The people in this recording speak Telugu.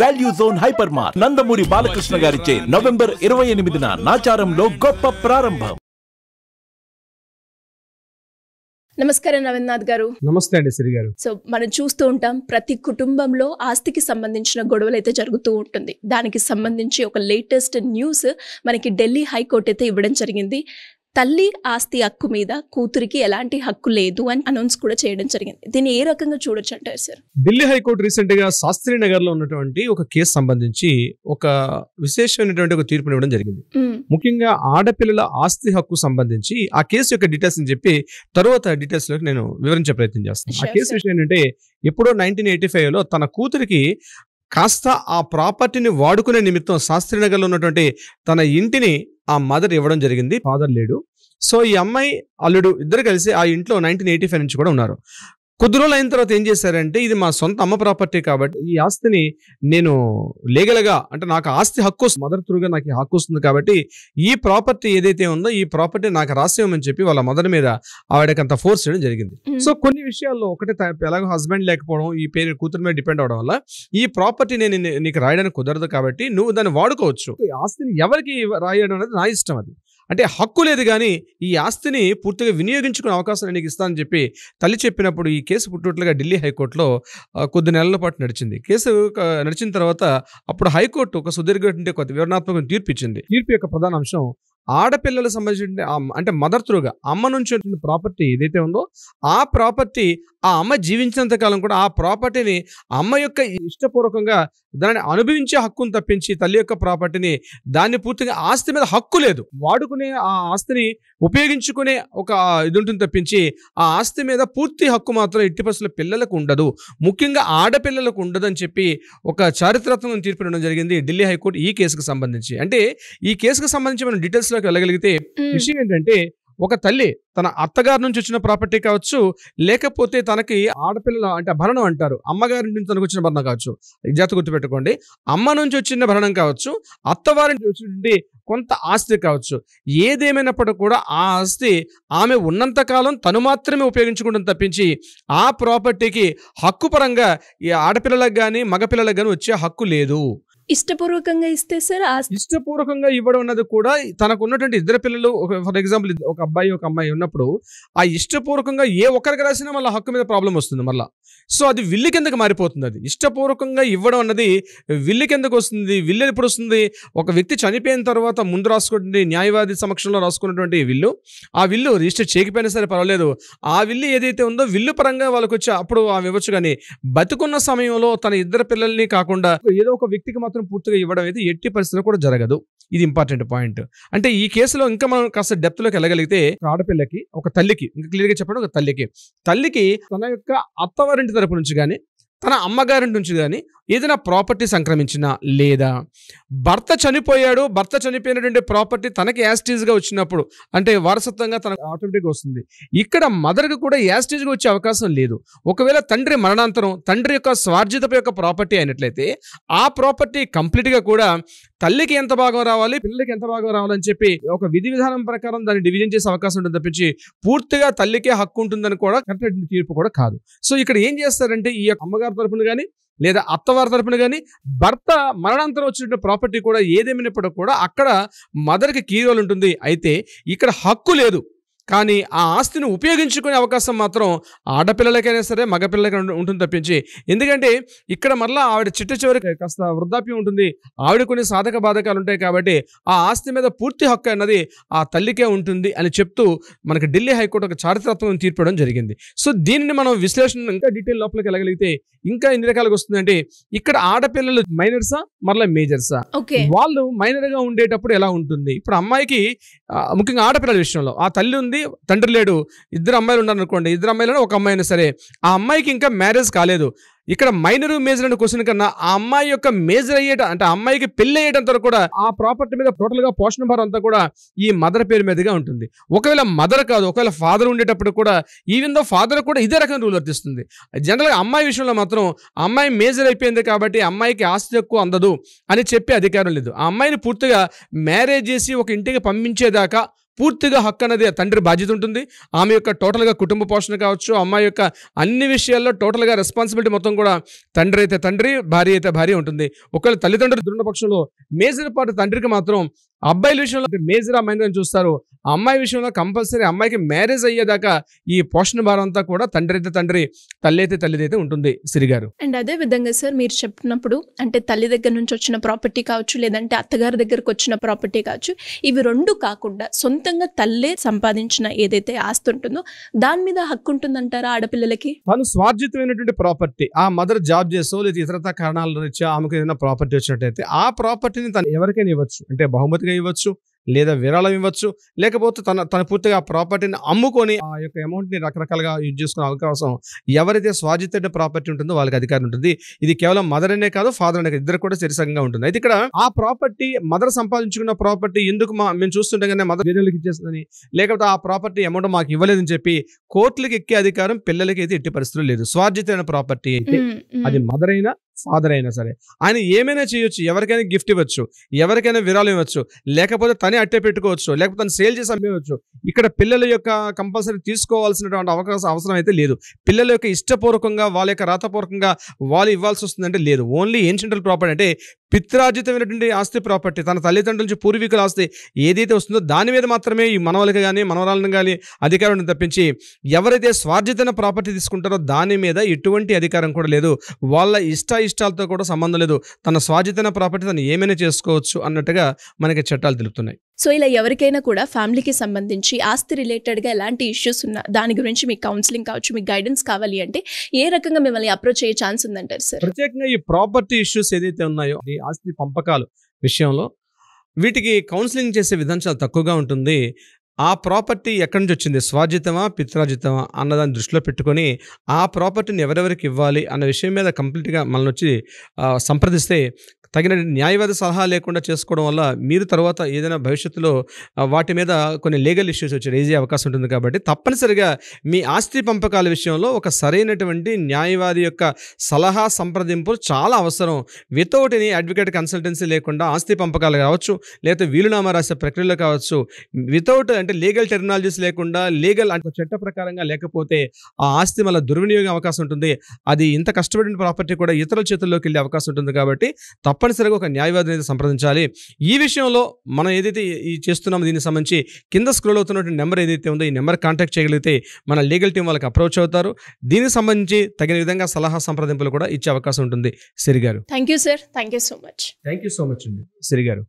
Value Zone Hyper Mart Nandamuri Balakrishna గారిచే నవంబర్ 28న నాచారంలో గొప్ప ప్రారంభం. నమస్కారం నవీనాథ్ గారు. నమస్తే అండి శ్రీ గారు. సో మనం చూస్తూ ఉంటాం ప్రతి కుటుంబంలో ఆస్తికి సంబంధించిన గొడవలు అయితే జరుగుతూ ఉంటుంది. దానికి సంబంధించి ఒక లేటెస్ట్ న్యూస్ మనకి ఢిల్లీ హైకోర్టు అయితే ఇవ్వడం జరిగింది. తల్లి ఆస్తి హక్కు మీద కూతురికి ఎలాంటి హక్కు లేదు అని అనౌన్స్ కూడా చేయడం జరిగింది. దీన్ని ఏ రకంగా చూడొచ్చు అంటారు సార్? ఢిల్లీ హైకోర్టు రీసెంట్ గా శాస్త్రి నగర్ లో ఉన్నటువంటి ఒక కేసు సంబంధించి ఒక విశేషమైనటువంటి ఒక తీర్పుని ఇవ్వడం జరిగింది. ముఖ్యంగా ఆడపిల్లల ఆస్తి హక్కు సంబంధించి ఆ కేసు యొక్క డీటెయిల్స్ అని చెప్పి తర్వాత డీటెయిల్స్ లోకి నేను వివరించే ప్రయత్నం చేస్తాను. ఆ కేసు విషయం ఏంటంటే ఎప్పుడో 1985 లో తన కూతురికి కాస్త ఆ ప్రాపర్టీని వాడుకునే నిమిత్తం శాస్త్రీనగర్లో ఉన్నటువంటి తన ఇంటిని ఆ మదర్ ఇవ్వడం జరిగింది. ఫాదర్ లేడు. సో ఈ అమ్మాయి అల్లుడు ఇద్దరు కలిసి ఆ ఇంట్లో 1985 నుంచి కూడా ఉన్నారు. కొద్ది రోజులు అయిన తర్వాత ఏం చేశారంటే, ఇది మా సొంత అమ్మ ప్రాపర్టీ కాబట్టి ఈ ఆస్తిని నేను లీగల్గా అంటే నాకు ఆస్తి హక్కు వస్తుంది, మదర్ త్రూగా నాకు హక్కు వస్తుంది కాబట్టి ఈ ప్రాపర్టీ ఏదైతే ఉందో ఈ ప్రాపర్టీ నాకు రాసేయమని చెప్పి వాళ్ళ మదర్ మీద ఆవిడకి అంత ఫోర్స్ చేయడం జరిగింది. సో కొన్ని విషయాల్లో ఒకటే ఎలాగో హస్బెండ్ లేకపోవడం, ఈ పేరు కూతురు మీద డిపెండ్ అవడం వల్ల ఈ ప్రాపర్టీ నేను నీకు రాయడానికి కుదరదు కాబట్టి నువ్వు దాన్ని వాడుకోవచ్చు. ఈ ఆస్తిని ఎవరికి రాయడం అనేది నా ఇష్టం. అది అంటే హక్కు లేదు, కానీ ఈ ఆస్తిని పూర్తిగా వినియోగించుకునే అవకాశం నీకు ఇస్తానని చెప్పి తల్లి చెప్పినప్పుడు ఈ కేసు పుట్టుట్లుగా ఢిల్లీ హైకోర్టులో కొద్ది నెలల పాటు నడిచింది. కేసు నడిచిన తర్వాత అప్పుడు హైకోర్టు ఒక సుదీర్ఘ కొద్ది వివరణాత్మక తీర్పు ఇచ్చింది. తీర్పు యొక్క ప్రధాన అంశం ఆడపిల్లలకు సంబంధించిన అంటే మదర్ త్రూగా అమ్మ నుంచి వచ్చిన ప్రాపర్టీ ఏదైతే ఉందో ఆ ప్రాపర్టీ ఆ అమ్మ జీవించినంత కాలం కూడా ఆ ప్రాపర్టీని అమ్మ యొక్క ఇష్టపూర్వకంగా దాన్ని అనుభవించే హక్కును తప్పించి తల్లి యొక్క ప్రాపర్టీని దాన్ని పూర్తిగా ఆస్తి మీద హక్కు లేదు, వాడుకునే ఆ ఆస్తిని ఉపయోగించుకునే ఒక ఇది ఉంటుంది తప్పించి ఆ ఆస్తి మీద పూర్తి హక్కు మాత్రం ఎట్టి పరిస్థితుల్లో పిల్లలకు ఉండదు, ముఖ్యంగా ఆడపిల్లలకు ఉండదని చెప్పి ఒక చారిత్రాత్మక తీర్పు ఇవ్వడం జరిగింది ఢిల్లీ హైకోర్టు ఈ కేసుకు సంబంధించి. అంటే ఈ కేసుకు సంబంధించి మనం డీటెయిల్స్ లోకి వెళ్ళగలిగితే విషయం ఏంటంటే, ఒక తల్లి తన అత్తగారి నుంచి వచ్చిన ప్రాపర్టీ కావచ్చు, లేకపోతే తనకి ఆడపిల్లల అంటే భరణం అంటారు, అమ్మగారి నుంచి తనకు వచ్చిన భరణం కావచ్చు, జాగ్రత్త గుర్తుపెట్టుకోండి, అమ్మ నుంచి వచ్చిన భరణం కావచ్చు, అత్తవారి నుంచి వచ్చినటువంటి కొంత ఆస్తి కావచ్చు, ఏదేమైనప్పటికీ కూడా ఆ ఆస్తి ఆమె ఉన్నంత కాలం తను మాత్రమే ఉపయోగించుకుంటాం తప్పించి ఆ ప్రాపర్టీకి హక్కు పరంగా ఈ ఆడపిల్లలకు కానీ మగపిల్లలకు కానీ వచ్చే హక్కు లేదు. ఇష్టపూర్వకంగా ఇస్తే సార్ ఇష్టపూర్వకంగా ఇవ్వడం అన్నది కూడా తనకు ఉన్నటువంటి ఇద్దరు పిల్లలు, ఫర్ ఎగ్జాంపుల్ ఒక అబ్బాయి ఒక అమ్మాయి ఉన్నప్పుడు ఆ ఇష్టపూర్వకంగా ఏ ఒక్కరికి రాసినా మళ్ళీ హక్కు మీద ప్రాబ్లం వస్తుంది మళ్ళీ. సో అది విల్లు కిందకి మారిపోతుంది. అది ఇష్టపూర్వకంగా ఇవ్వడం అన్నది విల్లు కిందకు వస్తుంది. విల్లు ఎప్పుడు వస్తుంది? ఒక వ్యక్తి చనిపోయిన తర్వాత ముందు రాసుకుంటే న్యాయవాది సమక్షంలో రాసుకున్నటువంటి విల్లు, ఆ విల్లు రిజిస్టర్ చేయకపోయినా సరే పర్వాలేదు, ఆ విల్లు ఏదైతే ఉందో విల్లు పరంగా వాళ్ళకి వచ్చి అప్పుడు ఆమె ఇవ్వచ్చు. కానీ బతుకున్న సమయంలో తన ఇద్దరు పిల్లల్ని కాకుండా ఏదో ఒక వ్యక్తికి మాత్రం పూర్తిగా ఇవ్వడం అయితే ఎట్టి పరిస్థితుల్లో కూడా జరగదు. ఇది ఇంపార్టెంట్ పాయింట్. అంటే ఈ కేసులో ఇంకా మనం కాస్త డెప్త్ లోకి వెళ్ళగలిగితే ఆడపిల్లకి ఒక తల్లికి ఇంకా క్లియర్ గా చెప్పండి, ఒక తల్లికి తన యొక్క అత్తవారింటి తరపు నుంచి కానీ తన అమ్మగారి నుంచి కానీ ఏదైనా ప్రాపర్టీ సంక్రమించినా లేదా భర్త చనిపోయాడు, భర్త చనిపోయినటువంటి ప్రాపర్టీ తనకి యాస్టీజ్గా వచ్చినప్పుడు అంటే వారసత్వంగా తనకు ఆటోమేటిక్గా వస్తుంది. ఇక్కడ మదర్కి కూడా యాస్టీజ్గా వచ్చే అవకాశం లేదు. ఒకవేళ తండ్రి మరణాంతరం తండ్రి యొక్క స్వార్జిత యొక్క ప్రాపర్టీ అయినట్లయితే ఆ ప్రాపర్టీ కంప్లీట్గా కూడా తల్లికి ఎంత భాగం రావాలి, పిల్లలకి ఎంత భాగం రావాలని చెప్పి ఒక విధి విధానం ప్రకారం దాన్ని డివిజన్ చేసే అవకాశం ఉంటుంది తప్పించి పూర్తిగా తల్లికే హక్కు ఉంటుందని కూడా కరెక్ట్ తీర్పు కూడా కాదు. సో ఇక్కడ ఏం చేస్తారంటే ఈ అమ్మగారి తరపున కానీ లేదా అత్తవారి తరపున కానీ భర్త మరణాంతరం వచ్చిన ప్రాపర్టీ కూడా ఏదేమైనప్పుడు కూడా అక్కడ మదర్కి కీ రోల్ ఉంటుంది. అయితే ఇక్కడ హక్కు లేదు, కానీ ఆ ఆస్తిని ఉపయోగించుకునే అవకాశం మాత్రం ఆడపిల్లలకైనా సరే మగపిల్లలకైనా ఉంటుంది తప్పించి. ఎందుకంటే ఇక్కడ మళ్ళీ ఆవిడ చిట్ట చివరికి కాస్త వృద్ధాప్యం ఉంటుంది, ఆవిడ కొన్ని సాధక బాధకాలు ఉంటాయి కాబట్టి ఆ ఆస్తి మీద పూర్తి హక్కు అన్నది ఆ తల్లికే ఉంటుంది అని చెప్తూ మనకి ఢిల్లీ హైకోర్టు ఒక చారిత్రాత్మకం తీర్పు ఇవ్వడం జరిగింది. సో దీనిని మనం విశ్లేషణ ఇంకా డీటెయిల్ లోపలికి వెళ్ళగలిగితే ఇంకా ఎన్ని రకాలుగా వస్తుందంటే, ఇక్కడ ఆడపిల్లలు మైనర్సా మరలా మేజర్సా, వాళ్ళు మైనర్గా ఉండేటప్పుడు ఎలా ఉంటుంది? ఇప్పుడు అమ్మాయికి ముఖ్యంగా ఆడపిల్లల విషయంలో ఆ తల్లి ఉంది, తండ్రి లేడు, ఇద్దరు అమ్మాయిలు ఉన్నారు అనుకోండి, ఇద్దరు అమ్మాయిలను ఒక అమ్మాయి అయినా సరే ఆ అమ్మాయికి ఇంకా మ్యారేజ్ కాలేదు. ఇక్కడ మైనర్ మేజర్ అనే క్వశ్చన్ కన్నా ఆ అమ్మాయి యొక్క మేజర్ అయ్యేట అంటే అమ్మాయికి పెళ్లి అయ్యేటంత కూడా ఆ ప్రాపర్టీ మీద టోటల్ గా పోషణ భారం అంతా కూడా ఈ మదర్ పేరు మీదుగా ఉంటుంది. ఒకవేళ మదర్ కాదు, ఒకవేళ ఫాదర్ ఉండేటప్పుడు కూడా ఈవెన్ దో ఫాదర్ కూడా ఇదే రకం రూల్ వర్తిస్తుంది. జనరల్గా అమ్మాయి విషయంలో మాత్రం అమ్మాయి మేజర్ అయిపోయింది కాబట్టి అమ్మాయికి ఆస్తి ఎక్కువ అందదు అని చెప్పే అధికారం లేదు. ఆ అమ్మాయిని పూర్తిగా మ్యారేజ్ చేసి ఒక ఇంటికి పంపించేదాకా పూర్తిగా హక్కు అనేది ఆ తండ్రి బాధ్యత ఉంటుంది. ఆమె యొక్క టోటల్గా కుటుంబ పోషణ కావచ్చు, అమ్మాయి యొక్క అన్ని విషయాల్లో టోటల్గా రెస్పాన్సిబిలిటీ మొత్తం కూడా తండ్రి అయితే తండ్రి, భార్య అయితే భార్య ఉంటుంది. ఒకవేళ తల్లిదండ్రులు దృఢ పక్షంలో మేజర్ పార్ట్ తండ్రికి మాత్రం అబ్బాయిల విషయంలో మేజర్ అమ్మాయిని చూస్తారు. ఆ అమ్మాయి విషయంలో కంపల్సరీ అమ్మాయికి మ్యారేజ్ అయ్యేదాకా ఈ పోషణ భారం అంతా కూడా తండ్రి అయితే తండ్రి, తల్లి అయితే తల్లిదైతే ఉంటుంది సిరిగారు. అండ్ అదే విధంగా సార్ మీరు చెప్పినప్పుడు అంటే తల్లి దగ్గర నుంచి వచ్చిన ప్రాపర్టీ కావచ్చు, లేదంటే అత్తగారి దగ్గరకు వచ్చిన ప్రాపర్టీ కావచ్చు, ఇవి రెండు కాకుండా సొంతంగా తల్లే సంపాదించిన ఏదైతే ఆస్తి ఉంటుందో దాని మీద హక్కు ఉంటుందంటారా ఆడపిల్లలకి? తను స్వార్జితమైనటువంటి ప్రాపర్టీ, ఆ మదర్ జాబ్ చేసో లేదా ఇతరత కారణాల రీత్యా ఆమెకు ఏదైనా ప్రాపర్టీ వచ్చినట్టయితే ఆ ప్రాపర్టీని తను ఎవరికైనా ఇవ్వచ్చు. అంటే బహుమతిగా ఇవ్వచ్చు, లేదా విరాళం ఇవ్వచ్చు, లేకపోతే తన పూర్తిగా ఆ ప్రాపర్టీని అమ్ముకొని ఆ యొక్క అమౌంట్ని రకరకాలుగా యూజ్ చేసుకునే అవకాశం ఎవరైతే స్వార్జిత ప్రాపర్టీ ఉంటుందో వాళ్ళకి అధికారం ఉంటుంది. ఇది కేవలం మదర్ అనే కాదు, ఫాదర్ అనే కాదు, ఇద్దరు కూడా సరిసంగా ఉంటుంది. అయితే ఇక్కడ ఆ ప్రాపర్టీ మదర్ సంపాదించుకున్న ప్రాపర్టీ ఎందుకు మేము చూస్తుంటే కానీ మదర్ వేరేళ్ళకి ఇచ్చేస్తుందని, లేకపోతే ఆ ప్రాపర్టీ అమౌంట్ మాకు ఇవ్వలేదని చెప్పి కోర్టులకు ఎక్కే అధికారం పిల్లలకి అయితే ఎట్టి పరిస్థితులు లేదు. స్వార్జిత ప్రాపర్టీ అయితే అది మదర్ అయినా ఫాదర్ అయినా సరే ఆయన ఏమైనా చేయొచ్చు. ఎవరికైనా గిఫ్ట్ ఇవ్వచ్చు, ఎవరికైనా విరాళం ఇవ్వచ్చు, లేకపోతే తనే అట్టే పెట్టుకోవచ్చు, లేకపోతే తను సేల్ చేసి అమ్మేయవచ్చు. ఇక్కడ పిల్లల యొక్క కంపల్సరీ తీసుకోవాల్సినటువంటి అవసరం అయితే లేదు. పిల్లల యొక్క ఇష్టపూర్వకంగా వాళ్ళ యొక్క రాతపూర్వకంగా వాళ్ళు ఇవ్వాల్సి వస్తుందంటే లేదు. ఓన్లీ ఏన్షియంటల్ ప్రాపర్టీ అంటే పిత్రార్జితమైనటువంటి ఆస్తి ప్రాపర్టీ, తన తల్లిదండ్రుల నుంచి పూర్వీకుల ఆస్తి ఏదైతే వస్తుందో దాని మీద మాత్రమే ఈ మనవలకి కానీ మనవరాలను కానీ అధికారం తప్పించి ఎవరైతే స్వార్జిత ప్రాపర్టీ తీసుకుంటారో దాని మీద ఎటువంటి అధికారం కూడా లేదు. వాళ్ళ ఇష్టాలతో కూడా సంబంధం లేదు. తన స్వార్జిత ప్రాపర్టీ తను ఏమైనా చేసుకోవచ్చు అన్నట్టుగా మనకి చట్టాలు తెలుపుతున్నాయి. సో ఇలా ఎవరికైనా కూడా ఫ్యామిలీకి సంబంధించి ఆస్తి రిలేటెడ్గా ఎలాంటి ఇష్యూస్ ఉన్నా దాని గురించి మీకు కౌన్సిలింగ్ కావచ్చు, మీకు గైడెన్స్ కావాలి అంటే ఏ రకంగా మిమ్మల్ని అప్రోచ్ అయ్యే ఛాన్స్ ఉందంటారు సార్? ప్రత్యేకంగా ఈ ప్రాపర్టీ ఇష్యూస్ ఏదైతే ఉన్నాయో ఈ ఆస్తి పంపకాలు విషయంలో వీటికి కౌన్సిలింగ్ చేసే విధానం చాలా తక్కువగా ఉంటుంది. ఆ ప్రాపర్టీ ఎక్కడి నుంచి వచ్చింది, స్వార్జితమా పిత్రార్జితమా అన్నదాన్ని దృష్టిలో పెట్టుకొని ఆ ప్రాపర్టీని ఎవరెవరికి ఇవ్వాలి అన్న విషయం మీద కంప్లీట్గా మనల్ని వచ్చి సంప్రదిస్తే తగిన న్యాయవాద సలహా లేకుండా చేసుకోవడం వల్ల మీరు తర్వాత ఏదైనా భవిష్యత్తులో వాటి మీద కొన్ని లీగల్ ఇష్యూస్ వచ్చి రేజ్ అయ్యే అవకాశం ఉంటుంది. కాబట్టి తప్పనిసరిగా మీ ఆస్తి పంపకాల విషయంలో ఒక సరైనటువంటి న్యాయవాది యొక్క సలహా సంప్రదింపులు చాలా అవసరం. వితౌట్ ఎనీ అడ్వకేట్ కన్సల్టెన్సీ లేకుండా ఆస్తి పంపకాలు కావచ్చు, లేకపోతే వీలునామా రాసే ప్రక్రియలో కావచ్చు, వితౌట్ అంటే లీగల్ టెర్మినాలజీస్ లేకుండా లీగల్ అంటే చట్ట ప్రకారంగా లేకపోతే ఆ ఆస్తి మళ్ళీ దుర్వినియోగం అవకాశం ఉంటుంది. అది ఇంత కష్టపడిన ప్రాపర్టీ కూడా ఇతరుల చేతుల్లోకి వెళ్ళే అవకాశం ఉంటుంది. కాబట్టి తప్పనిసరిగా ఒక న్యాయవాదిని అయితే సంప్రదించాలి. ఈ విషయంలో మనం ఏదైతే ఈ చేస్తున్నామో దీనికి సంబంధించి కింద స్క్రోల్ అవుతున్నటువంటి నెంబర్ ఏదైతే ఉందో ఈ నెంబర్ కాంటాక్ట్ చేయగలిగితే మన లీగల్ టీం వాళ్ళకి అప్రోచ్ అవుతారు. దీనికి సంబంధించి తగిన విధంగా సలహా సంప్రదింపులు కూడా ఇచ్చే అవకాశం ఉంటుంది. సిరి గారు, thank you sir, thank you so much. Thank you so much అండి సిరి గారు.